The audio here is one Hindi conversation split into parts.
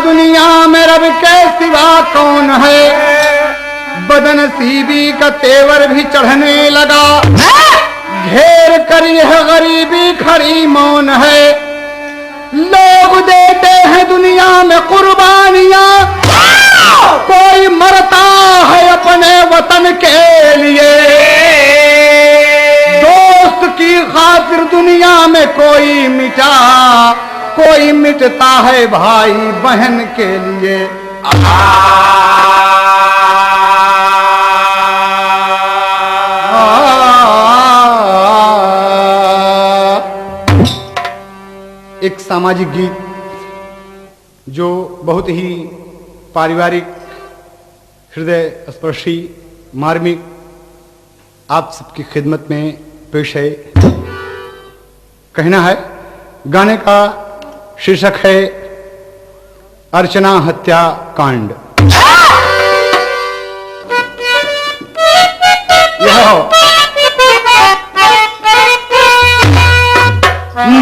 दुनिया में रब के सिवा कौन है। बदनसीबी का तेवर भी चढ़ने लगा, घेर कर यह गरीबी खड़ी मौन है। लोग देते हैं दुनिया में कुर्बानियां, कोई मरता है अपने वतन के लिए। दोस्त की खातिर दुनिया में कोई मिटता है भाई बहन के लिए। एक सामाजिक गीत जो बहुत ही पारिवारिक, हृदय स्पर्शी, मार्मिक आप सबकी खिदमत में पेश है। कहना है, गाने का शीर्षक है अर्चना हत्या कांड।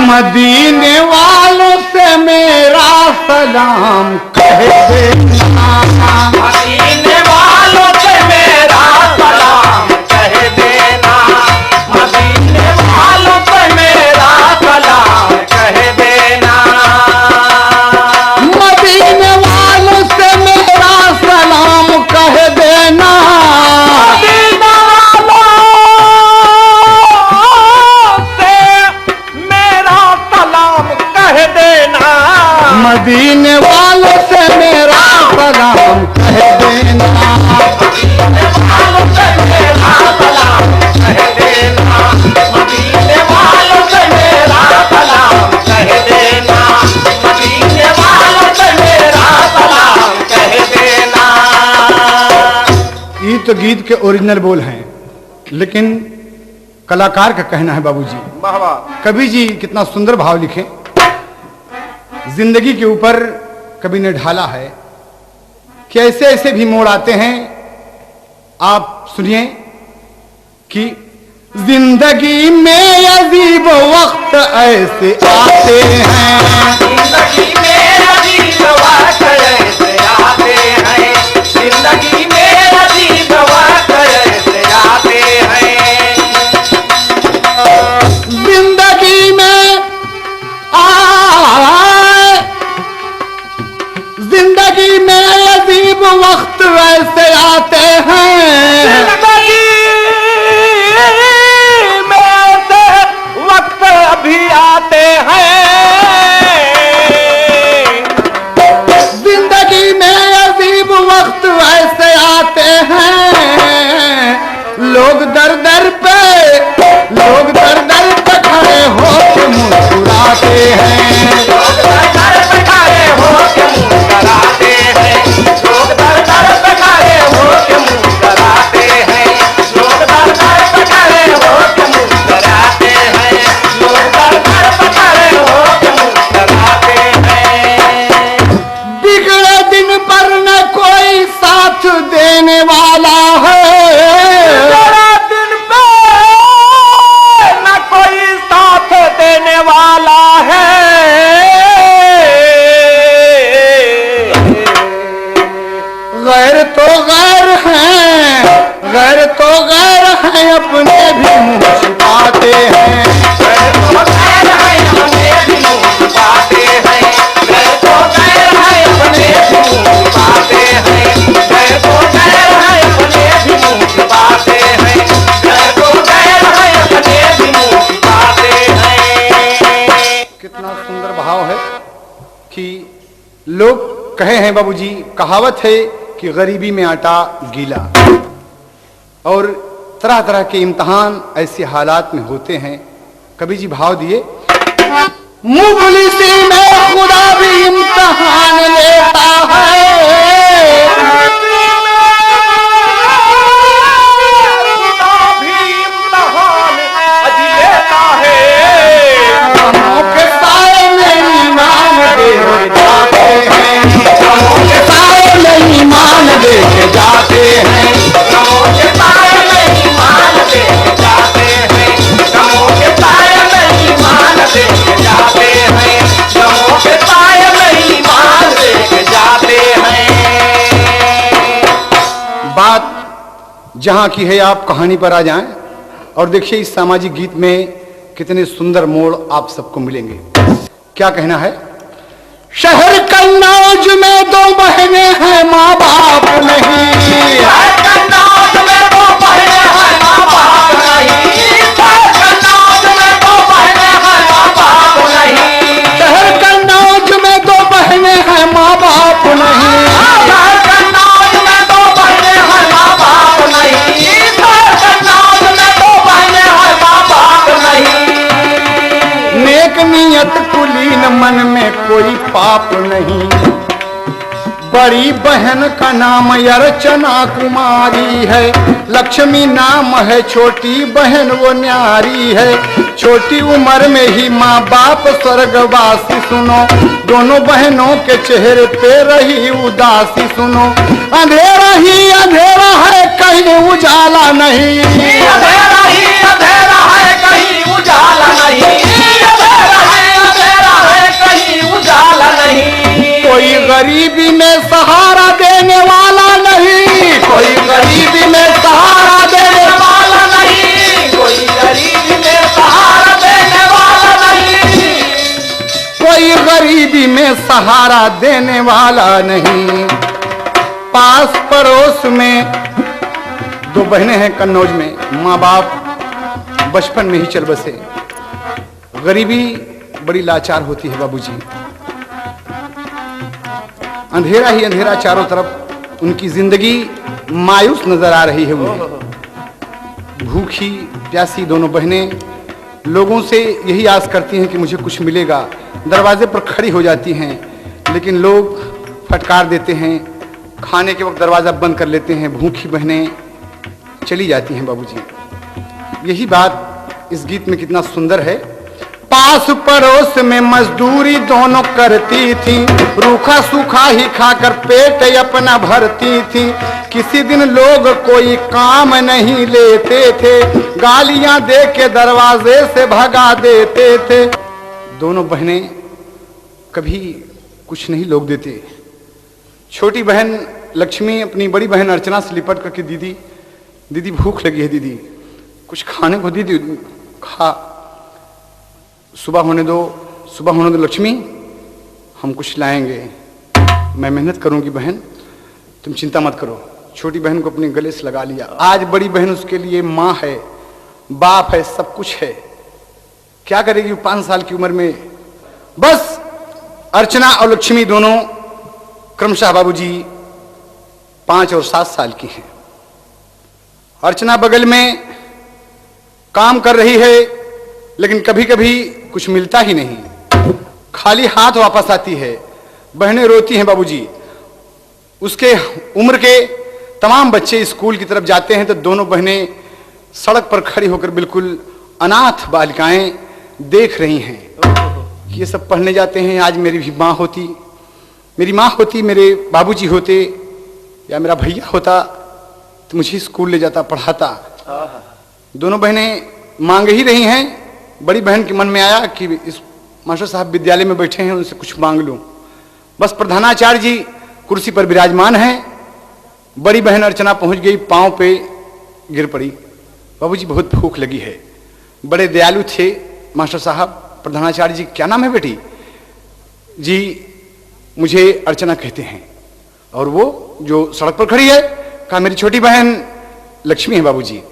मदीने वालों से मेरा सलाम कह देना, मदीने वालों से मेरा सलाम कह देना, मदीने वालों से मेरा सलाम कह देना, मदीने वालों से मेरा सलाम कह देना, मदीने वालों से मेरा सलाम कह देना, मदीने वालों से मेरा सलाम कह देना, मदीने वालों से मेरा सलाम कह देना, मदीने वालों से मेरा सलाम कह देना, मदीने वालों से मेरा सलाम कह देना। ये तो गीत के ओरिजिनल बोल हैं, लेकिन कलाकार का कहना है बाबूजी, वाह वाह, कवि जी कितना सुंदर भाव लिखे। जिंदगी के ऊपर कवि ने ढाला है कि ऐसे ऐसे भी मोड़ आते हैं। आप सुनिए कि जिंदगी में अजीब वक्त ऐसे आते हैं, जिंदगी में अजीब वक्त ऐसे आते हैं, जिंदगी में अजीब वक्त ऐसे आते हैं, जिंदगी में जिंदगी में अजीब वक्त ऐसे आते हैं, जिंदगी में ऐसे वक्त अभी आते हैं, जिंदगी में अजीब वक्त ऐसे आते हैं। लोग दर दर पे खड़े होके मुस्कुराते हैं, लोग दर पे खड़े होके मुस्कुराते हैं, लोग दर पे खड़े होके मुस्कुराते हैं, लोग दर पे खड़े होके मुस्कुराते हैं, लोग दर पे खड़े होके मुस्कुराते हैं। बिगड़े दिन पर न कोई साथ देने वाला है, जरा दिन पे न कोई साथ देने वाला है, गैर तो गैर हैं, गैर तो गैर हैं, अपने भी मुंह छिपाते हैं, गैर तो गैर है अपने भी मुंह छुपाते हैं, गैर तो गैर है अपने भी मुंह छुपाते हैं, गैर तो गैर है अपने भी मुंह छुपाते हैं, गैर तो गैर है अपने भी मुंह छुपाते हैं। कितना सुंदर भाव है कि लोग कहे हैं बाबूजी, कहावत है कि गरीबी में आटा गीला, और तरह तरह के इम्तिहान ऐसे हालात में होते हैं। कवि जी भाव दिए, मुफलिसी में खुदा भी इम्तिहान लेता है, खुदा भी इम्तिहान अजी लेता है, गमों के साए में ईमान दे के जाते हैं, गमों के साए में ईमान दे के जाते हैं, गमों के साए में ईमान दे के जाते हैं, गमों के साए में ईमान दे के जाते हैं, गमों जहां की है आप कहानी पर आ जाएं और देखिए इस सामाजिक गीत में कितने सुंदर मोड़ आप सबको मिलेंगे। क्या कहना है? शहर कन्नौज में दो बहनें हैं, माँ बाप नहीं। शहर कन्नौज में दो बहनें हैं, माँ बाप नहीं। शहर कन्नौज में दो बहनें हैं, माँ बाप नहीं। शहर कन्नौज में दो बहनें हैं, माँ बाप नहीं। शहर कन्नौज में दो बहनें हैं, माँ बाप नहीं। शहर कन्नौज में दो बहनें हैं, माँ बाप नहीं। नेक नियत कुलीन मन में कोई पाप नहीं। बड़ी बहन का नाम अर्चना कुमारी है, लक्ष्मी नाम है, छोटी बहन वो न्यारी है। छोटी उम्र में ही माँ बाप स्वर्गवासी, सुनो दोनों बहनों के चेहरे पे रही उदासी। सुनो अंधेरा ही अंधेरा है, कहीं उजाला नहीं। अंधेरा ही अंधेरा है, कहीं उजाला नहीं। अंधेरा है, कहीं उजाला नहीं। कोई गरीबी में सहारा देने वाला नहीं। कोई गरीबी में सहारा देने वाला नहीं। कोई गरीबी में सहारा देने वाला नहीं। कोई गरीबी में सहारा देने वाला नहीं। पास पड़ोस में दो बहनें हैं कन्नौज में, माँ बाप बचपन में ही चल बसे। गरीबी बड़ी लाचार होती है बाबूजी। अंधेरा ही अंधेरा चारों तरफ, उनकी जिंदगी मायूस नजर आ रही है उन्हें। भूखी प्यासी दोनों बहनें लोगों से यही आस करती हैं कि मुझे कुछ मिलेगा। दरवाजे पर खड़ी हो जाती हैं, लेकिन लोग फटकार देते हैं। खाने के वक्त दरवाजा बंद कर लेते हैं। भूखी बहनें चली जाती हैं बाबूजी। यही बात इस गीत में कितना सुंदर है। पास पड़ोस में मजदूरी दोनों करती थी, रूखा सूखा ही खाकर पेट अपना भरती थी। किसी दिन लोग कोई काम नहीं लेते थे, गालियां दे के दरवाजे से भगा देते थे। दोनों बहनें कभी कुछ नहीं लोग देते। छोटी बहन लक्ष्मी अपनी बड़ी बहन अर्चना से लिपट करके, दीदी दीदी भूख लगी है, दीदी कुछ खाने को दीदी खा। सुबह होने दो लक्ष्मी, हम कुछ लाएंगे, मैं मेहनत करूंगी बहन, तुम चिंता मत करो। छोटी बहन को अपने गले से लगा लिया। आज बड़ी बहन उसके लिए माँ है, बाप है, सब कुछ है। क्या करेगी 5 साल की उम्र में? बस अर्चना और लक्ष्मी दोनों क्रमशः बाबूजी 5 और 7 साल की हैं। अर्चना बगल में काम कर रही है, लेकिन कभी कभी कुछ मिलता ही नहीं, खाली हाथ वापस आती है। बहनें रोती हैं बाबूजी। उसके उम्र के तमाम बच्चे स्कूल की तरफ जाते हैं तो दोनों बहनें सड़क पर खड़ी होकर बिल्कुल अनाथ बालिकाएं देख रही हैं। ये सब पढ़ने जाते हैं। आज मेरी भी माँ होती, मेरी माँ होती, मेरे बाबूजी होते या मेरा भैया होता तो मुझे स्कूल ले जाता, पढ़ाता। दोनों बहनें मांग ही रही हैं। बड़ी बहन के मन में आया कि इस मास्टर साहब विद्यालय में बैठे हैं, उनसे कुछ मांग लूं। बस प्रधानाचार्य जी कुर्सी पर विराजमान हैं। बड़ी बहन अर्चना पहुंच गई, पांव पे गिर पड़ी। बाबूजी बहुत भूख लगी है। बड़े दयालु थे मास्टर साहब। प्रधानाचार्य जी, क्या नाम है बेटी? जी मुझे अर्चना कहते हैं। और वो जो सड़क पर खड़ी है, कहा मेरी छोटी बहन लक्ष्मी है बाबूजी।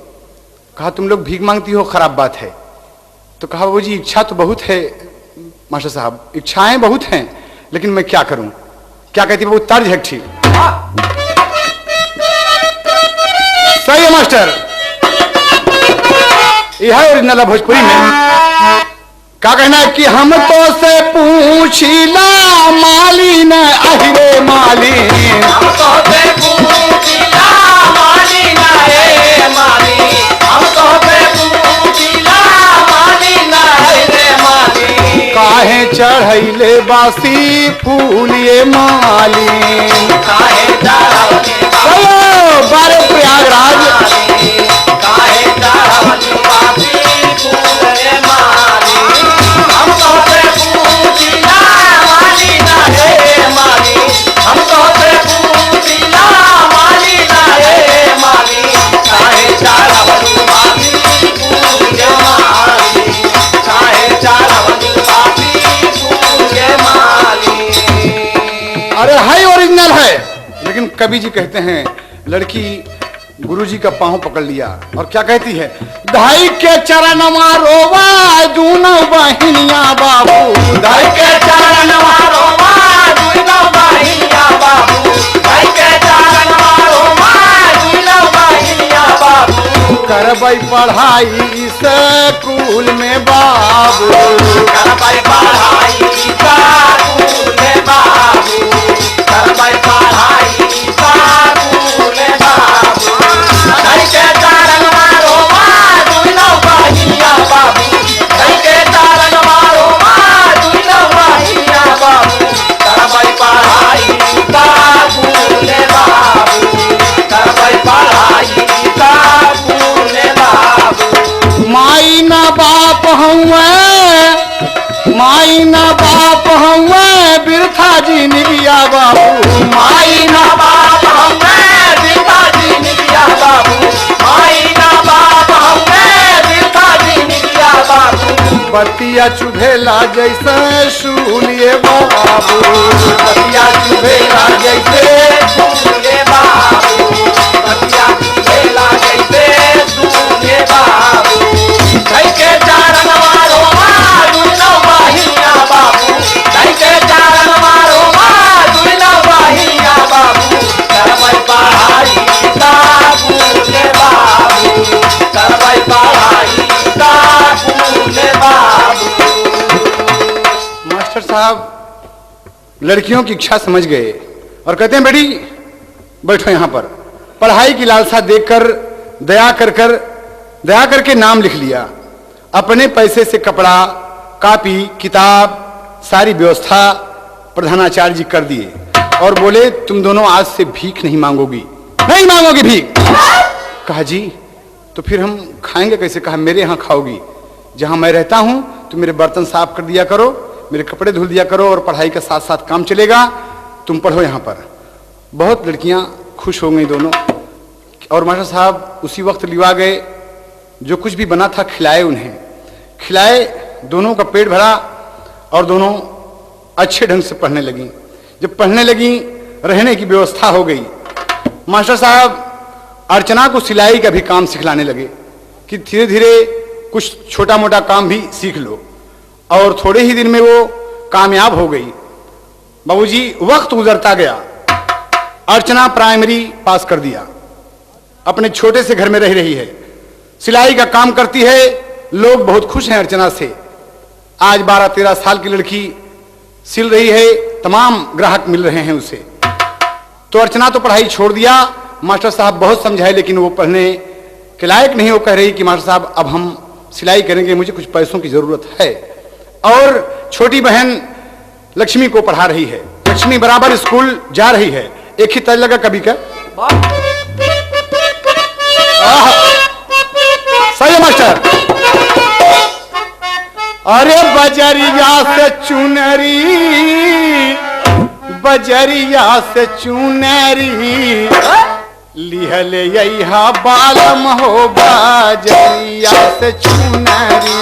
कहा तुम लोग भीख मांगती हो, खराब बात है। तो कहा बाबूजी इच्छा तो बहुत है मास्टर साहब, इच्छाएं बहुत हैं, लेकिन मैं क्या करूं? क्या कहती है वो? तर्ज है ठीक। सही है मास्टर, यह है ओरिजिनल भोजपुरी में। क्या कहना है कि हम तो से पूछिला माली न अहिरे माली, हम तो से पूछिला माली न रे माली, हम तो से पूछिला माली न रे माली। काहे चढ़ैले बासी फूल ये माली, काहे चढ़ैले बारे प्रयागराज, काहे चढ़ैले बासी फूल ये माली। हम तो से पूछिला माली न रे माली, हम तो से पूछिला माली न रे माली। अरे है ओरिजिनल है, लेकिन कवि जी कहते हैं लड़की गुरुजी का पांव पकड़ लिया और क्या कहती है, धाई के चरण रोवा दूनो बहिनिया बाबू, धाई के चरण रोवा दूनो बहिनिया बाबू, धाई के चरण रोवा दूनो बहिनिया बाबू, करबई पढ़ाई स्कूल में बाबू, करबई पढ़ाई स्कूल में बाबू, करबई पढ़ाई स्कूल में बाबू, धाई के चरण रोवा दूनो बहिनिया बाबू, धाई के चरण रोवा दूनो बहिनिया बाबू, करबई पढ़ाई स्कूल में बाबू, करबई पढ़ाई स्कूल में बाबू। माई ना बाप माई ना बाप हुए बिरथा जी निबिया बाबू, माई ना बाप हमें बिरथा जी निबिया बाबू, माई ना बाप हमें बिरथा जी निबिया बाबू, बतिया चुभेला जैसे शूलिए बाबू, बतिया चुभेला जैसे सूले बाबू, बतिया चुभेला जैसे सूले बाबू, कई के चारण मारो दूनो बहिनिया बाबू, कई के चारण मारो दूनो बहिनिया बाबू, करबई पढ़ाई स्कूल बाबू, करबई पढ़ाई स्कूल बाबू। मास्टर साहब लड़कियों की इच्छा समझ गए और कहते हैं बेटी बैठो यहाँ पर। पढ़ाई की लालसा देखकर दया करके नाम लिख लिया। अपने पैसे से कपड़ा कापी किताब सारी व्यवस्था प्रधानाचार्य जी कर दिए और बोले तुम दोनों आज से भीख नहीं मांगोगी भीख। कहा जी तो फिर हम खाएंगे कैसे? कहा मेरे यहाँ खाओगी, जहाँ मैं रहता हूँ तो मेरे बर्तन साफ कर दिया करो, मेरे कपड़े धुल दिया करो और पढ़ाई का साथ साथ काम चलेगा, तुम पढ़ो यहाँ पर। बहुत लड़कियाँ खुश हो गई दोनों और मास्टर साहब उसी वक्त लिवा गए, जो कुछ भी बना था खिलाए उन्हें, खिलाए, दोनों का पेट भरा और दोनों अच्छे ढंग से पढ़ने लगी। जब पढ़ने लगी रहने की व्यवस्था हो गई, मास्टर साहब अर्चना को सिलाई का भी काम सिखलाने लगे कि धीरे धीरे कुछ छोटा मोटा काम भी सीख लो और थोड़े ही दिन में वो कामयाब हो गई। बाबूजी वक्त गुजरता गया, अर्चना प्राइमरी पास कर दिया, अपने छोटे से घर में रह रही है, सिलाई का काम करती है, लोग बहुत खुश हैं अर्चना से। आज 12-13 साल की लड़की सिल रही है, तमाम ग्राहक मिल रहे हैं उसे। तो अर्चना तो पढ़ाई छोड़ दिया, मास्टर साहब बहुत समझाए लेकिन वो पढ़ने के लायक नहीं। वो कह रही कि मास्टर साहब अब हम सिलाई करेंगे, मुझे कुछ पैसों की जरूरत है। और छोटी बहन लक्ष्मी को पढ़ा रही है, लक्ष्मी बराबर स्कूल जा रही है। एक ही तय लगा कभी का सही है मास्टर। अरे बजरिया से चुनरी, बजरिया से चुनरी लिहल यहा बालम हो, बजरिया से चुनरी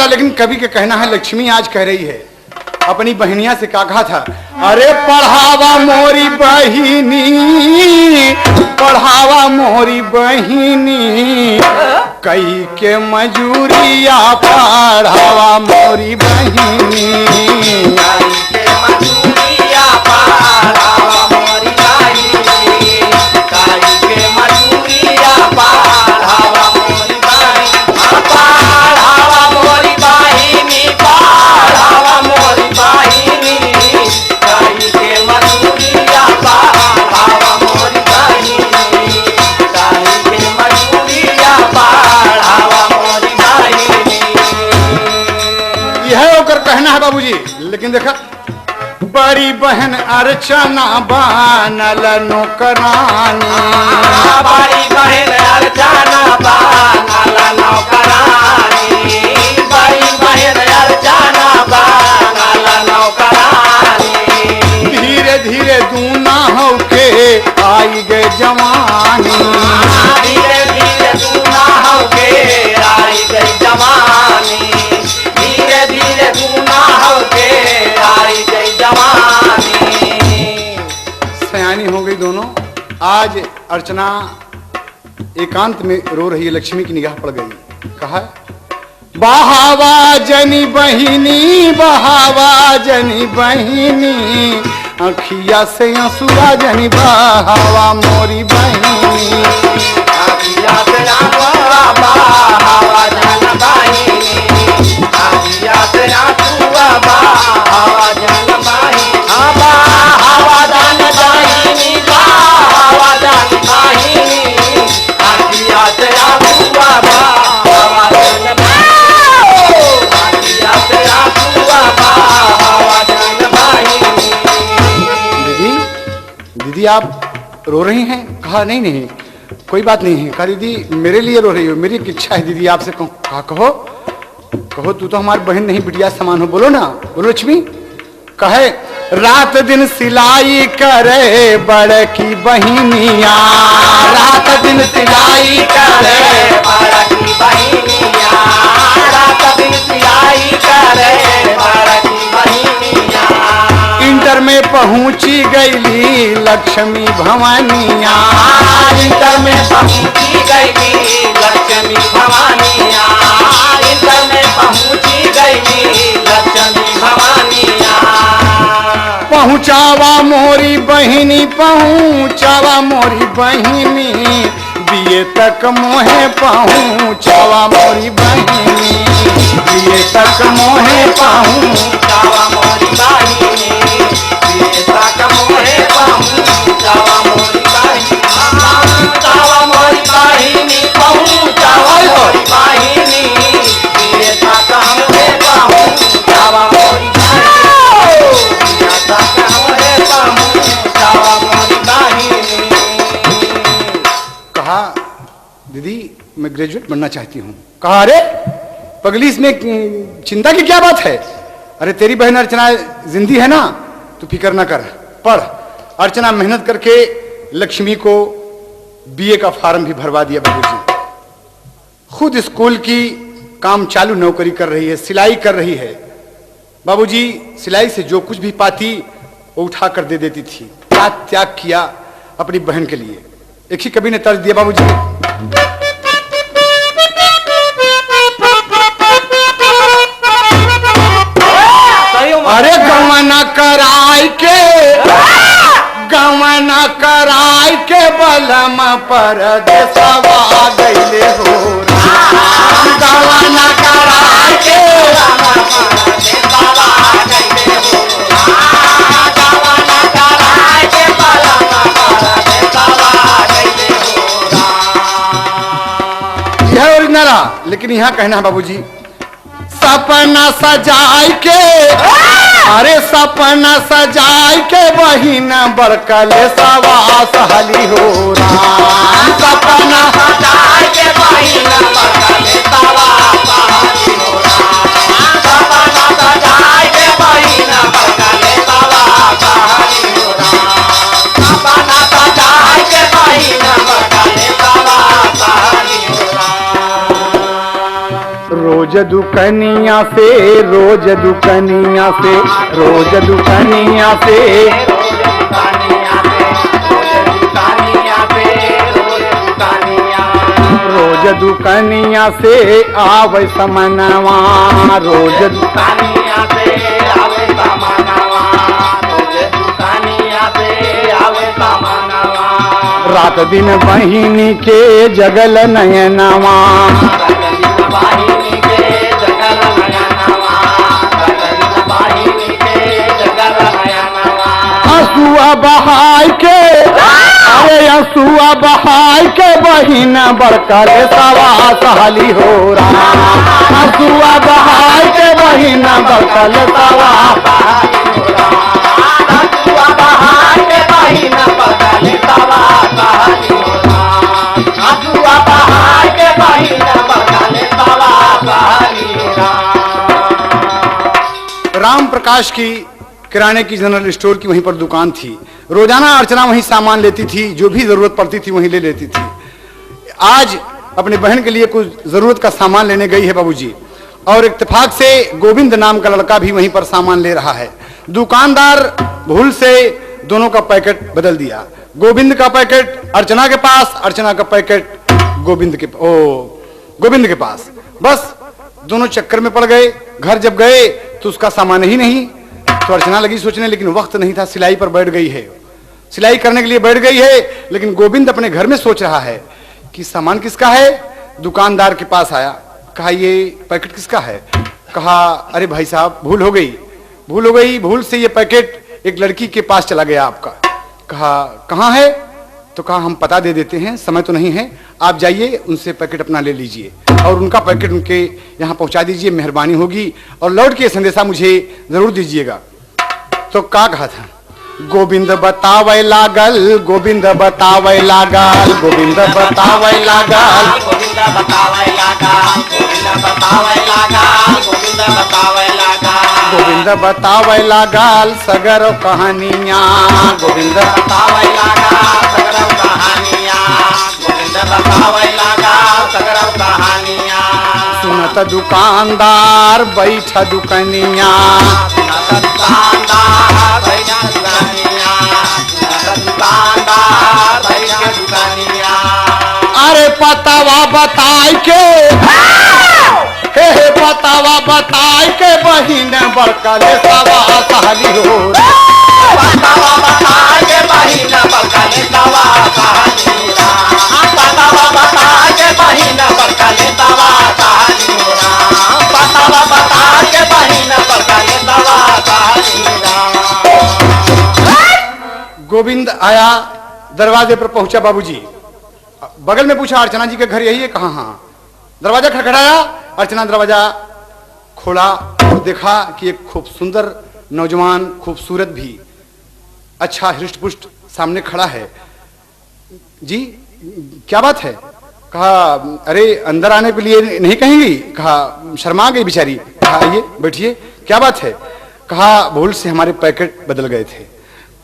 लेकिन कवि का कहना है, लक्ष्मी आज कह रही है अपनी बहनिया से, क्या कहा था? अरे पढ़ावा मोरी बहिनी, पढ़ावा मोरी बहिनी, कई के मजूरिया पढ़ावा मोरी बहिनी, कई के मजूरिया पढ़ावा मोरी बहिनी, कई के मजूरिया पढ़ावा मोरी बहिनी, पढ़ावा मोरी बहिनी, पढ़ावा मोरी बहिनी, कई के मजूरिया पढ़ावा मोरी बहिनी, कई के मजूरिया पढ़ावा मोरी बहिनी। यह होकर कहना है बाबूजी। लेकिन देखा बड़ी बहन अर्चना बनल नौकरानी। बड़ी बहन अर्चना बनल नौकरानी। बड़ी बहन अर्चना बनल नौकरानी। धीरे धीरे दूना होके आई गए जवानी। धीरे धीरे दूना होके आई गई जवानी। धीरे धीरे दूना होके आई गई जवानी। सयानी हो गई दोनों। आज अर्चना एकांत में रो रही है, लक्ष्मी की निगाह पड़ गई। कहा बहावा जनी बहिनी, बहावा जनी बहिनी, अखिया से आंसुआ जनी बहावा मोरी बहिनी। अखिया से आंसुआ बहावा जन बहिनी। अखिया से आंसुआ बहावा जन बहिनी। बहावा जन बहिनी, बहावा जन बहिनी। अखिया से आंसुआ बहावा जन बहिनी। अखिया से आंसुआ बहावा जन बहिनी। दीदी, दीदी आप रो रही हैं? कहा नहीं नहीं कोई बात नहीं है। कहा दीदी मेरे लिए रो रही हो? मेरी एक इच्छा है दीदी आपसे कहूँ। कहा कहो कहो, तू तो हमारी बहन नहीं बिटिया समान हो, बोलो ना, बोलो लक्ष्मी। कहे रात दिन सिलाई करे बड़की बहिनिया। रात दिन सिलाई करे बड़की बहिनिया। रात दिन सिलाई करे बड़की बहिनिया। इंटर में पहुंची गईली लक्ष्मी भवानिया। इंटर में पहुंची गईली लक्ष्मी भवानिया। इंटर में पहुंची गईली लक्ष्मी भवानिया। पहुंचावा मोरी बहिनी, पहुंचावा मोरी बहिनी, बीए तक मोहे पहुंचावा मोरी बहिनी। बीए तक मोहे पहुंचावा मोरी बहिनी। बीए तक मोहे पहुंचावा मोरी बहिनी। पहुंचावा मोरी बहिनी। पहुंचावा मोरी बहिनी। बीए तक मोहे पहुंचावा मोरी बहिनी। बीए तक मोहे पहुंचावा मोरी बहिनी। कहा दीदी मैं ग्रेजुएट बनना चाहती हूँ। कहा अरे पगली इसमें चिंता की क्या बात है? अरे तेरी बहन अर्चना जिंदी है ना, तू फिक्र ना कर, पढ़। अर्चना मेहनत करके लक्ष्मी को बीए का फॉर्म भी भरवा दिया बाबूजी। खुद स्कूल की काम चालू नौकरी कर रही है, सिलाई कर रही है। बाबूजी सिलाई से जो कुछ भी पाती वो उठा कर दे देती थी। क्या त्याग किया अपनी बहन के लिए। एक ही कवि ने तर्ज दिया बाबूजी, अरे गवना कराई के, गवना कराई के बलम पर देसवा गईले हो। गवना कराई के यह ओरिजिनल है, लेकिन यहाँ कहना है बाबूजी सपना सजाई के, अरे सपना सजाई के बहिन बड़कल सवा सहली हो राम। सपना सजाई के बहिन बड़कल सवा सहली हो राम। सपना सजाई के बहिन बड़कल सवा सहली हो राम। सपना सजाई के बहिन बड़कल सवा सहली हो राम। रोज दुकनिया से, रोज दुकनिया से, रोज दुकनिया से, रोज दुकनिया से आवे समनवा। रोज दुकानिया से आवे सामानवा। रोज दुकानिया से आवे सामानवा। रात दिन बहिनी के जगल नयनवा। बाहिनी के जगल नयनवा। बाहिनी के जगल नयनवा। हसुआ बहाय के, अरे हसुआ बहाय के बहिन बड़कल सवा सहली हो राम। हसुआ बहाय के बहिन बड़कल सवा सहली हो राम। प्रकाश की किराने की जनरल स्टोर की वहीं पर दुकान थी। रोजाना अर्चना वहीं सामान लेती थी, जो भी जरूरत पड़ती थी वहीं ले लेती थी। आज अपनी बहन के लिए कुछ जरूरत का सामान लेने गई है बाबूजी, और इत्तेफाक से गोविंद नाम का लड़का भी वहीं पर सामान ले रहा है। दुकानदार भूल से दोनों का पैकेट बदल दिया। गोविंद का पैकेट अर्चना के पास, अर्चना का पैकेट गोविंद के पास। बस दोनों चक्कर में पड़ गए। घर जब गए तो उसका सामान ही नहीं, तो अर्चना लगी सोचने, लेकिन वक्त नहीं था, सिलाई पर बैठ गई है, सिलाई करने के लिए बैठ गई है। लेकिन गोविंद अपने घर में सोच रहा है कि सामान किसका है। दुकानदार के पास आया, कहा ये पैकेट किसका है। कहा अरे भाई साहब भूल हो गई, भूल से ये पैकेट एक लड़की के पास चला गया आपका। कहा कहाँ है। तो कहा हम पता दे देते हैं, समय तो नहीं है, आप जाइए उनसे पैकेट अपना ले लीजिए और उनका पैकेट उनके यहाँ पहुंचा दीजिए, मेहरबानी होगी, और लौट के संदेशा मुझे जरूर दीजिएगा। तो क्या कहा था। गोविंद बतावे लागल, गोविंद बतावे लागल, गोविंद बतावे लागल, गोविंद बतावे लागल, गोविंद बतावे लागल, गोविंद बतावे लागल, गोविंद बतावे लागल सगर कहानियां, गोविंद बतावे लागल सगरव कहानियां, गोविंद बतावे लागल सगरव कहानियां। सुनत दुकानदार बैठ दुकनिया, सुनत दुकानदार बैठा दुकानियां, सुनत दुकानदार बैठा दुकानियां। अरे पतावा बताई के हे पतावा बताई के बहिन बड़का ले सवा सहली हो। बतावा बता के बहिना बरकले तवा कहानीरा, बतावा बता के बहिना बरकले तवा कहानीरा, बतावा बता के बहिना बरकले तवा कहानीरा। गोविंद आया, दरवाजे पर पहुंचा बाबूजी, बगल में पूछा अर्चना जी के घर यही है। कहाँ। हाँ। दरवाजा खटखटाया, अर्चना दरवाजा खोला और देखा कि एक खूब सुंदर नौजवान, खूबसूरत भी, अच्छा हृष्ट पुष्ट सामने खड़ा है। जी क्या बात है। कहा अरे अंदर आने के लिए नहीं कहेंगी। कहा शर्मा गई बेचारी। कहा आइए बैठिए, क्या बात है। कहा भूल से हमारे पैकेट बदल गए थे।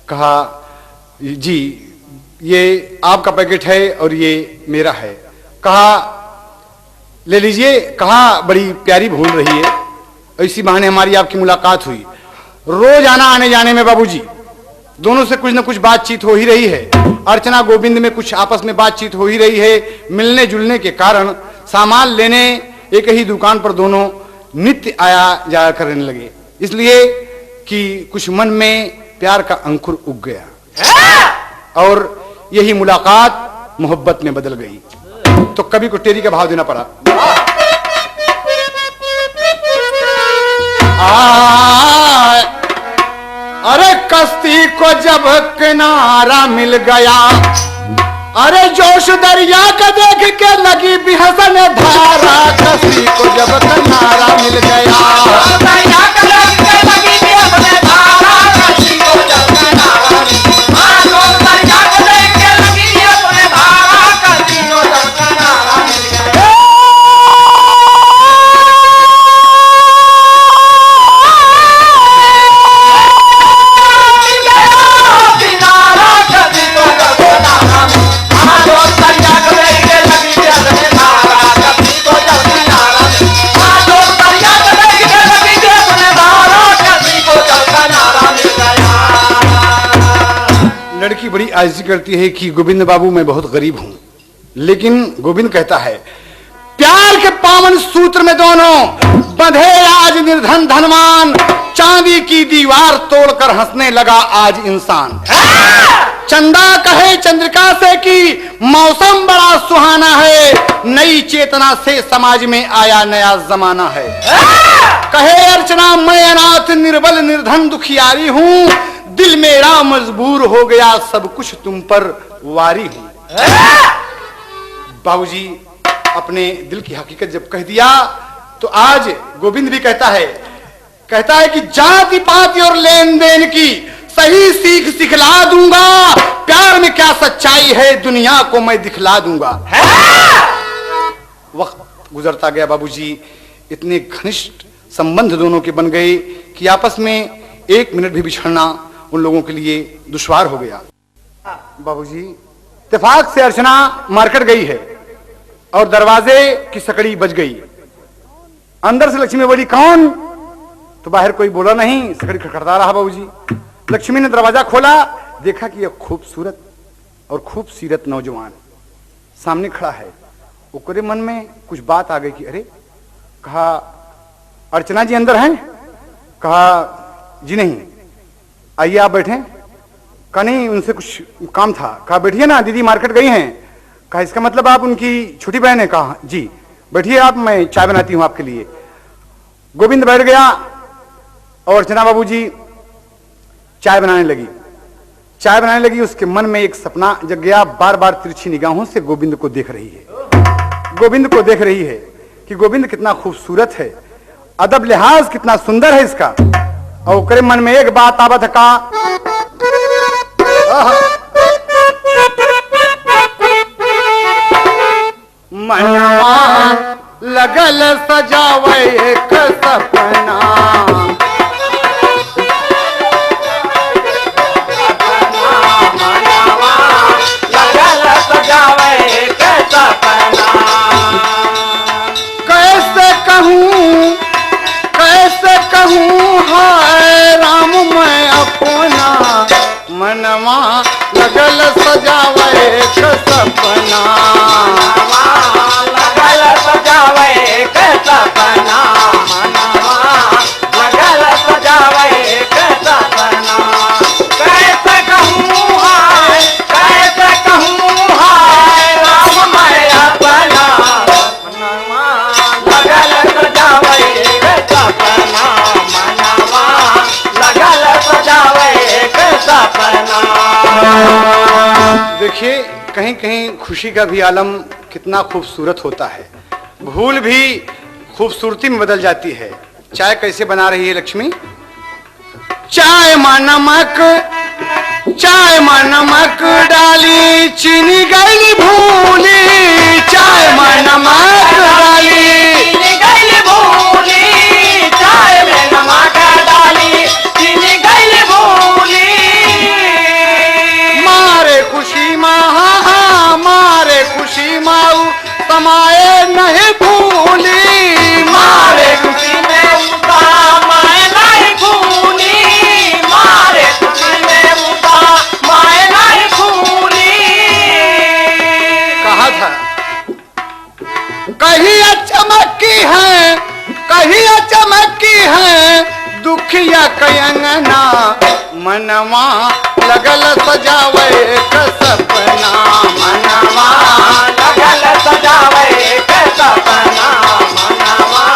कहा जी ये आपका पैकेट है और ये मेरा है। कहा ले लीजिए। कहा बड़ी प्यारी भूल रही है, इसी बहाने हमारी आपकी मुलाकात हुई। रोज आना आने जाने में बाबूजी दोनों से कुछ न कुछ बातचीत हो ही रही है। अर्चना गोविंद में कुछ आपस में बातचीत हो ही रही है। मिलने जुलने के कारण सामान लेने एक ही दुकान पर दोनों नित्य आया जाया करने लगे, इसलिए कि कुछ मन में प्यार का अंकुर उग गया और यही मुलाकात मोहब्बत में बदल गई। तो कवि को टेरी का भाव देना पड़ा। अरे कश्ती को जब किनारा मिल गया, अरे जोश दरिया का देख के लगी बिहसन धारा। कश्ती को जब किनारा मिल गया, दरिया का देख के लगी बिहसन धारा। कश्ती को जब किनारा मिल गया, दरिया का देख के लगी बिहसन धारा। कश्ती को जब किनारा मिल गया। लड़की बड़ी आजिज़ी करती है कि गोविंद बाबू मैं बहुत गरीब हूं, लेकिन गोविंद कहता है प्यार के पावन सूत्र में दोनों बंधे आज निर्धन धनवान। चांदी की दीवार तोड़कर हंसने लगा आज इंसान। चंदा कहे चंद्रिका से कि मौसम बड़ा सुहाना है, नई चेतना से समाज में आया नया जमाना है। कहे अर्चना मैं अनाथ निर्बल निर्धन दुखियारी हूं, दिल मेरा मजबूर हो गया सब कुछ तुम पर वारी हूं। बाबूजी अपने दिल की हकीकत जब कह दिया तो आज गोविंद भी कहता है कि जाति पाति और लेन देन की सही सीख सिखला दूंगा। प्यार में क्या सच्चाई है दुनिया को मैं दिखला दूंगा। वक्त गुजरता गया बाबूजी, इतने घनिष्ठ संबंध दोनों के बन गए कि आपस में एक मिनट भी बिछड़ना उन लोगों के लिए दुश्वार हो गया। बाबूजी, इत्तेफाक से अर्चना मार्केट गई है और दरवाजे की सकड़ी बज गई। अंदर से लक्ष्मी बोली, कौन? तो बाहर कोई बोला नहीं, सकड़ी खटखटा रहा। बाबूजी, लक्ष्मी ने दरवाजा खोला, देखा कि यह खूबसूरत और खूबसीरत नौजवान सामने खड़ा है। उसके मन में कुछ बात आ गई कि अरे, कहा अर्चना जी अंदर हैं? कहा जी नहीं, आइए आप बैठें। कहा नहीं, उनसे कुछ काम था। कहा बैठिए ना, दीदी मार्केट गई हैं। कहा इसका मतलब आप उनकी छोटी बहन है? कहा जी, बैठिए आप, मैं चाय बनाती हूं आपके लिए। गोविंद बैठ गया और अर्चना बाबूजी चाय बनाने लगी। चाय बनाने लगी, उसके मन में एक सपना जग गया। बार बार तिरछी निगाहों से गोविंद को देख रही है, गोविंद को देख रही है कि गोविंद कितना खूबसूरत है, अदब लिहाज कितना सुंदर है इसका। और ओकरे मन में एक बात आवत का, मनवा लगल सजावे एक सपना, हाय राम मैं अपना, मनवा लगल सजावे एक सपना, लगल सजावे एक सपना, मनवा लगल सजावे एक सपना। कैसे कहूँ हाय, कैसे कहूँ हाय राम मैं अपना, मनवा लगल सजावे एक सपना, देखिए कहीं कहीं खुशी का भी आलम कितना खूबसूरत होता है, भूल भी खूबसूरती में बदल जाती है। चाय कैसे बना रही है लक्ष्मी? चाय में नमक डाली, चीनी गई भूली, चाय में नमक डाली, चीनी गई भूली, चाय में नमक डाली, चीनी गई भूली। मारे खुशी माऊ समाए नहीं भूली, मारे खुशी में उदा मैं नहीं भूली, मारे खुशी में उदा मैं नहीं भूली। कहा था कहीं चमकी है, कहीं चमकी है, दुखिया कयंगना, मनवा लगल सजावे एक सपना, मनवा लगल सजावे एक सपना, मनवा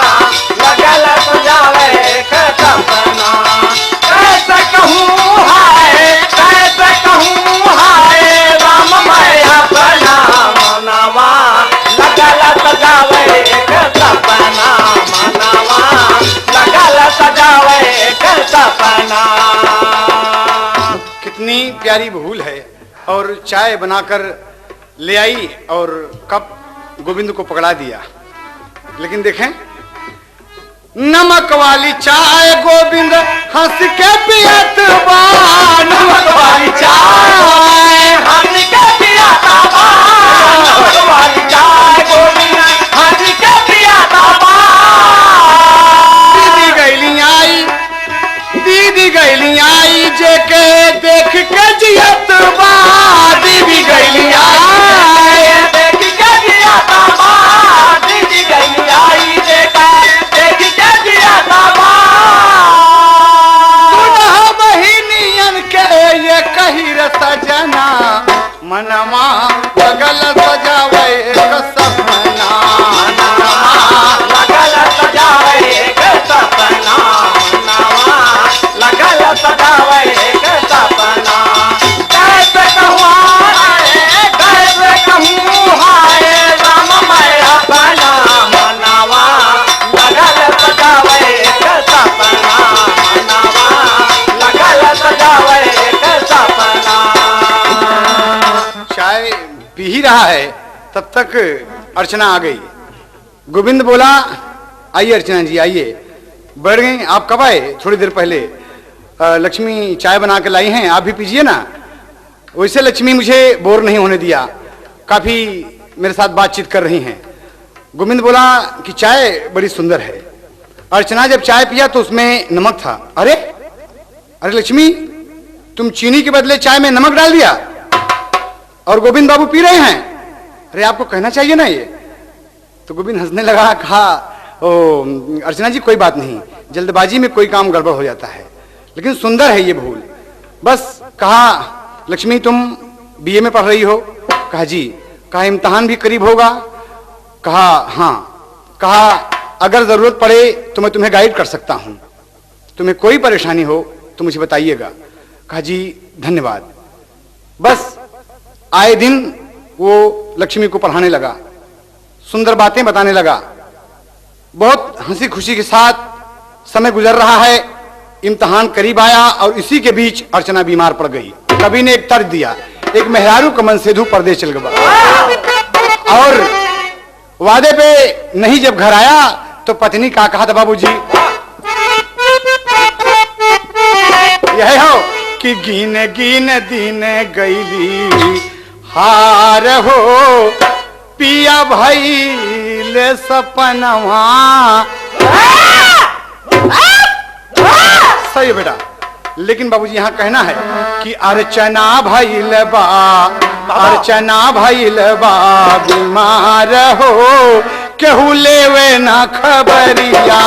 लगल सजावे एक सपना। कैसे कहूँ हाय, कैसे कहूँ हाय राम मैं अपना, मनवा लगल सजावे एक सपना, मनवा लगल सजावे एक सपना। कितनी प्यारी भूल है। और चाय बनाकर ले आई और कप गोविंद को पकड़ा दिया। लेकिन देखें, नमक वाली चाय गोविंद हंस के पियत बा, नमक वाली चाय हंस के पियाता बा, नमक वाली चाय गोविंद हंस के पियाता बा। दीदी गैली आई जेके देख के जियत बा, दीदी गैली आई देख के जियाता बा, दीदी गैली आई देख के जियाता बा। सुनह बहिनियन के ये कही रे सजना, मनवा लगल सजावे एक सपना, लगल सजावे एक सपना, मनवा लगल सजावे एक सपना। कैसे कहूँ हाय, कैसे कहूँ हाय राम मैं अपना, मनवा लगल सजावे एक सपना, मनवा लगल सजावे एक सपना। चाय पी ही रहा है तब तक अर्चना आ गई। गोविंद बोला, आइए अर्चना जी आइए। बैठ गई। आप कब आए? थोड़ी देर पहले। लक्ष्मी चाय बना के लाई हैं, आप भी पीजिए ना। वैसे लक्ष्मी मुझे बोर नहीं होने दिया, काफी मेरे साथ बातचीत कर रही हैं। गोविंद बोला कि चाय बड़ी सुंदर है। अर्चना जब चाय पिया तो उसमें नमक था। अरे अरे लक्ष्मी, तुम चीनी के बदले चाय में नमक डाल दिया और गोविंद बाबू पी रहे हैं। अरे आपको कहना चाहिए ना ये। तो गोविंद हंसने लगा, कहा ओ अर्चना जी कोई बात नहीं, जल्दबाजी में कोई काम गड़बड़ हो जाता है, लेकिन सुंदर है ये भूल। बस कहा लक्ष्मी तुम बीए में पढ़ रही हो? कहा जी। कहा इम्तहान भी करीब होगा? कहा हाँ। कहा अगर जरूरत पड़े तो मैं तुम्हें गाइड कर सकता हूं, तुम्हें कोई परेशानी हो तो मुझे बताइएगा। कहा जी धन्यवाद। बस आए दिन वो लक्ष्मी को पढ़ाने लगा, सुंदर बातें बताने लगा, बहुत हंसी खुशी के साथ समय गुजर रहा है। इम्तहान करीब आया और इसी के बीच अर्चना बीमार पड़ गई। कवि ने एक तर्ज दिया, एक मेहरारू का मन सेधु परदेश चल गया। और वादे पे नहीं जब घर आया तो पत्नी का कहा था बाबूजी, यह हो कि गिन गिन दिन गईली हार हो, पिया भइल सपनवा। सही है बेटा, लेकिन बाबूजी यहाँ कहना है कि अर्चना भइल बा, अर्चना भइल बा बीमार हो, केहू लेवे ना खबरिया।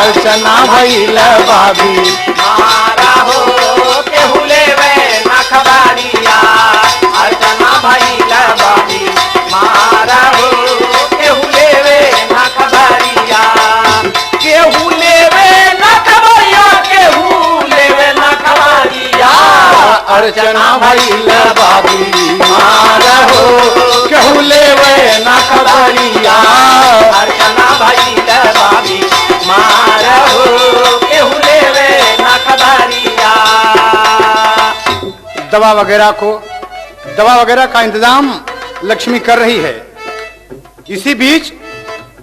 अर्चना भइल बा बीमार हो, केहू लेवे ना खबरिया। अर्चना भइल बा बीमार हो, केहू लेवे ना खबरिया। केहू लेवे ना खबरिया, केहू लेवे ना खबरिया। अर्चना भइल बा बीमार हो, केहू लेवे ना खबरिया। अर्चना भइल बा बीमार हो, केहू लेवे ना खबरिया। दवा वगैरह का इंतजाम लक्ष्मी कर रही है। इसी बीच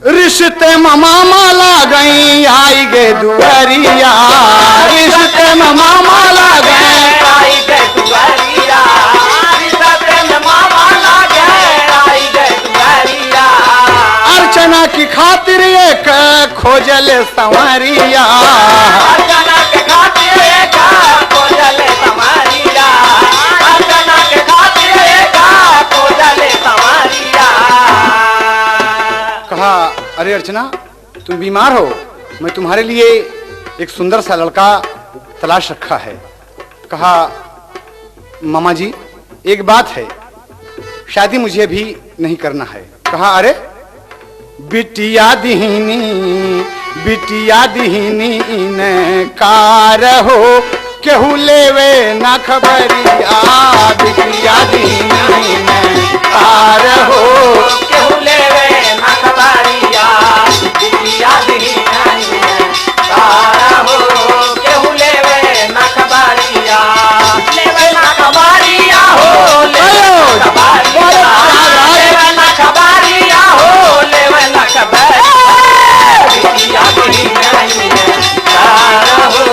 रिश्ते मामा ला गई, आई गे दुआरिया। रिश्ते मामा ला गए, आई गे दुआरिया। रिश्ते मामा ला गए, आई गे दुआरिया। अर्चना की खातिर एक खोजल संवरिया। अर्चना के खातिर एक खोजल संवरिया। अर्चना के खातिर एक खोजल संवरिया। कहा अरे अर्चना तुम बीमार हो, मैं तुम्हारे लिए एक सुंदर सा लड़का तलाश रखा है। कहा मामा जी एक बात है, शादी मुझे भी नहीं करना है। कहा अरे बिटिया दीनी, बिटिया दीनी इनकार हो, केहू लेवे ना खबरिया। बिटिया दीनी इनकार हो, केहू लेवे ना खबरिया। बिटिया दीनी इनकार हो, केहू लेवे ना खबरिया। लेवे ना खबरिया हो, लेवे ना खबरिया। लेवे ना खबरिया हो, लेवे ना खबरिया। बिटिया दीनी इनकार हो,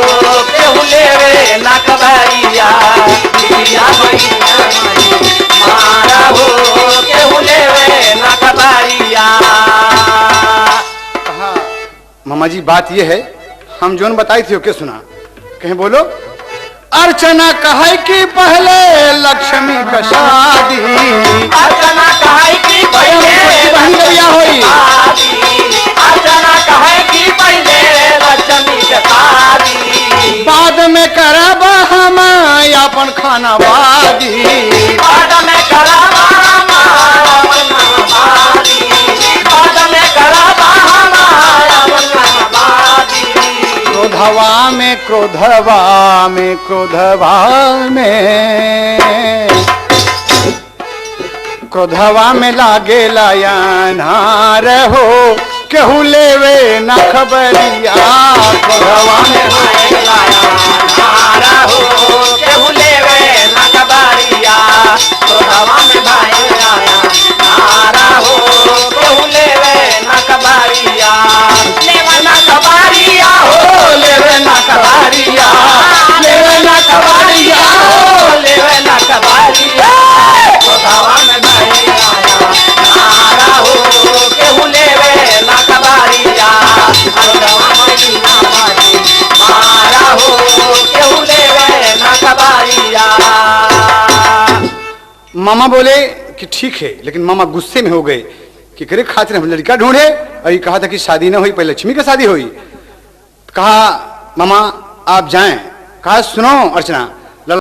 केहू लेवे ना खबरिया। बिटिया दीनी मारा हो, केहू लेवे ना खबरिया। कहा मामा जी बात ये है, हम जोन बताई थी ओके सुना। कहें बोलो। अर्चना कहे कि पहले लक्ष्मी का शादी। अर्चना कहे कि पहले बहन का ब्याह होई। अर्चना कहे कि पहले लक्ष्मी का शादी। बाद में करब हम अपन खाना बादी। बाद में करब हम अपन खाना बादी। बाद में करब हम अपन खाना बादी। क्रोधवा में क्रोधवा में क्रोधवा में क्रोधवा में लागे लायानार हो, केहू लेवे ना खबरिया। क्रोधवा में लागे लायानार हो, केहू लेवे ना खबरिया। क्रोधवा में भाई लायानार हो, केहू लेवे ना खबरिया। लेवे ना खबरिया हो, लेवे ना खबरिया। मामा बोले कि ठीक है, लेकिन मामा गुस्से में हो गए कि करे खातिर हम लड़का ढूंढे, और ये कहा था कि शादी ना हुई, पहले लक्ष्मी की शादी हुई। कहा मामा आप जाएं। कहा सुनो अर्चना,